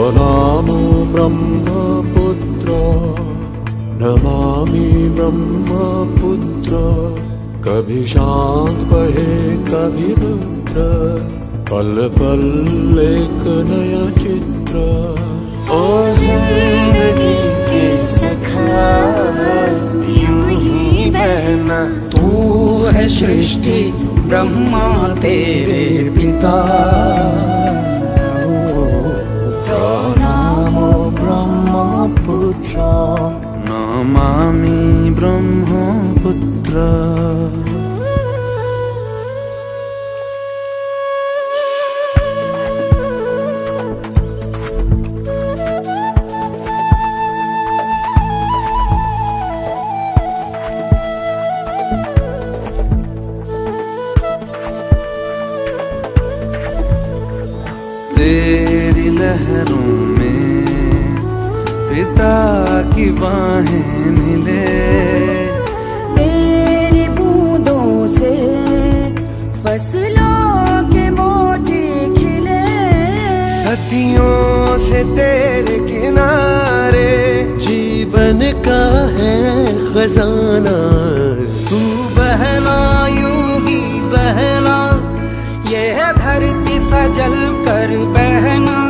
प्रणमो ब्रह्मपुत्र नमामि ब्रह्मपुत्र कभी शांत बहे कभी रुद्र पल पल एक नया चित्र ओ जिंदगी के सखा यूं ही बहना तू है सृष्टि ब्रह्मा तेरे पिता प्रणमो ब्रह्मपुत्र नमामि ब्रह्मपुत्र तेरी लहरों में पिता की बाहें मिले तेरी बूंदों से फसलों के मोती खिले सदियों से तेरे किनारे जीवन का है खजाना तू बहना यूं ही बहना यह धरती सजल कर बहना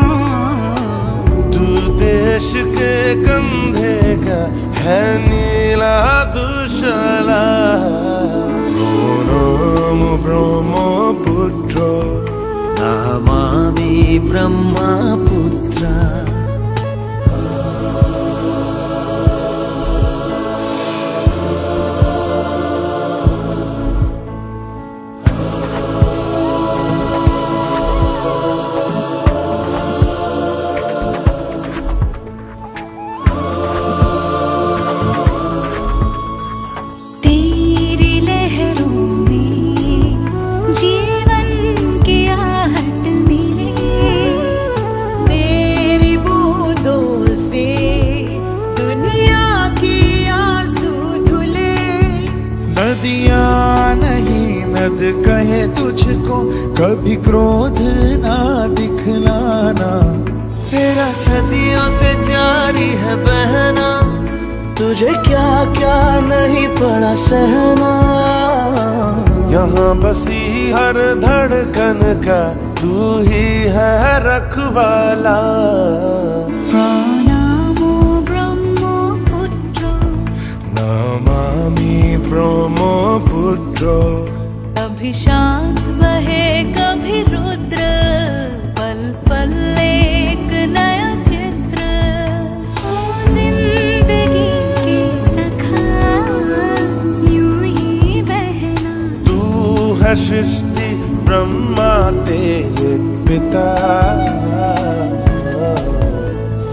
तू देश के कंधे का है नीला दुशाला प्रणमो ब्रह्मपुत्र नमामि ब्रह्मपुत्र नदियाँ नहीं नद कहे तुझको कभी क्रोध ना दिखलाना तेरा सदियों से जारी है बहना तुझे क्या क्या नहीं पड़ा सहना यहाँ बसी हर धड़कन का तू ही है रखवाला नमामि ब्रह्मपुत्र कभी शांत बहे कभी रुद्र पल पल एक नया चित्र ओ जिंदगी के सखा यूं ही बहना तू है सृष्टि ब्रह्मा तेरे पिता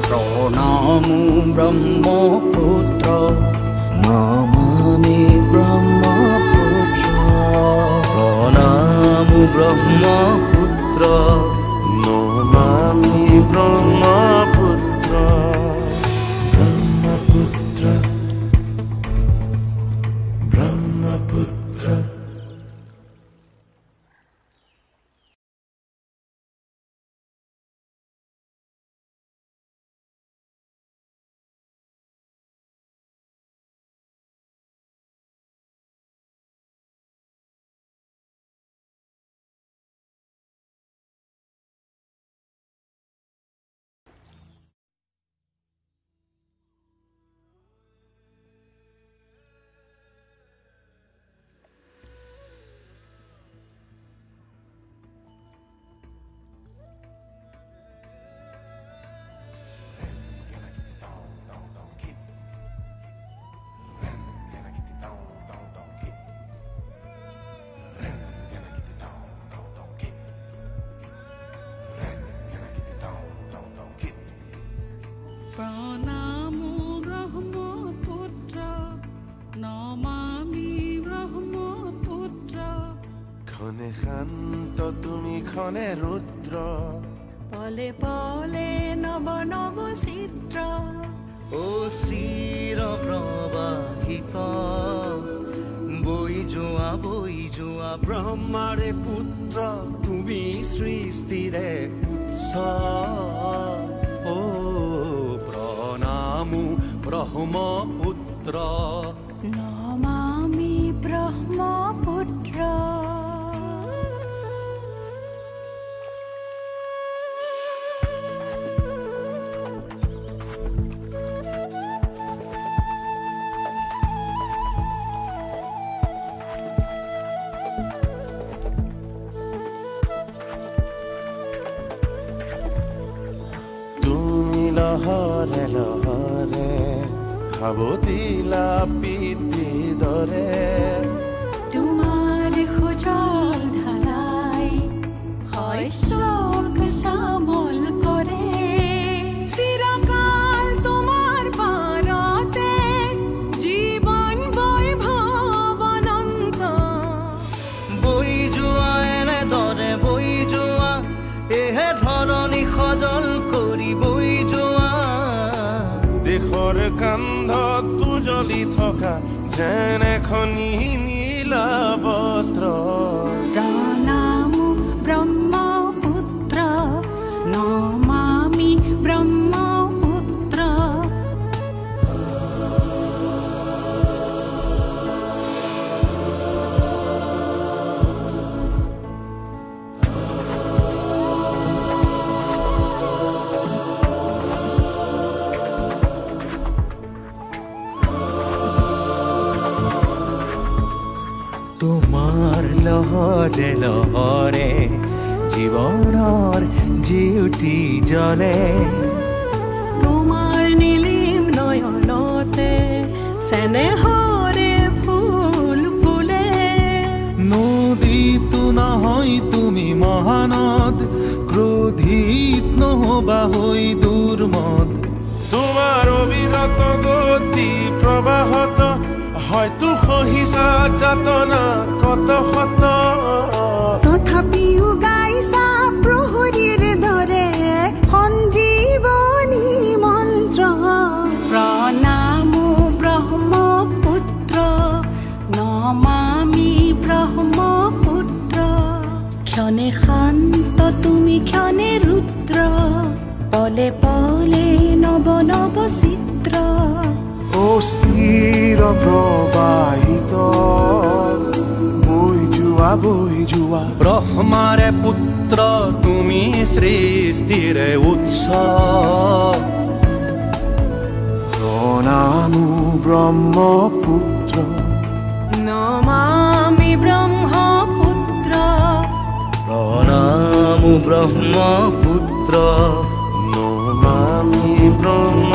प्रणमो ब्रह्मपुत्र नमामि ब्रह्मपुत्र प्रणमो ब्रह्मपुत्र नमामि ब्रह्मपुत्र ब्रह्मपुत्र ब्रह्मपुत्र प्रणमो ब्रह्मपुत्र नमामि ब्रह्मपुत्र ক্ষণে শান্ত তুমি ক্ষণে রুদ্র পলে পলে নব নব চিত্র ও চির প্রবাহিত বই যোৱা ব্ৰহ্মাৰে পুত্ৰ তুমি সৃষ্টিৰে উৎস ও ব্ৰহ্মপুত্ৰ নমামি ব্ৰহ্মপুত্ৰ তুমি লহৰে লহৰে সাৱতিলা পিতৃ দৰে তোমাৰ সুজল ধাৰাই শস্যক শ্যামল কৰে চিৰকাল তোমাৰ পাৰতে জীৱন বৈভৱ অনন্ত বৈ যোৱা এনেদৰে বৈ যোৱা এহে ধৰণী সজল কৰি বৈ যোৱা দেশৰ কান্ধত উজলি থকা যেন এখনি নীলা বস্ত্ৰ প্ৰণামো ব্ৰহ্মপুত্ৰ নমামি ব্ৰহ্মপুত্ৰ তোমাৰ লহৰে লহৰে জীৱনৰ জিউতি জ্বলে তোমাৰ নীলিম নয়নতে চেনেহৰে ফুল ফুলে নদীতো নহয় তুমি মহানদ ক্ৰোধিত নহবা হৈ দুৰ্মদ তোমাৰ অবিৰত গতি প্ৰবাহত হয়তো সহিছা যাতনা কত শত তথাপিও গাইছা প্ৰহৰীৰ দৰে সঞ্জীৱনী মন্ত্ৰ প্ৰণামো ব্ৰহ্মপুত্ৰ নমামি ব্ৰহ্মপুত্ৰ ক্ষণে শান্ত তুমি ক্ষণে ৰুদ্ৰ পলে পলে নৱ নৱ চিত্ৰ চিৰ প্ৰবাহিত বৈ যোৱা ব্ৰহ্মাৰে পুত্ৰ তুমি সৃষ্টিৰে উৎস প্ৰণামো ব্ৰহ্মপুত্ৰ নমামি ব্ৰহ্মপুত্ৰ প্ৰণামো ব্ৰহ্মপুত্ৰ নমামি ব্ৰহ্ম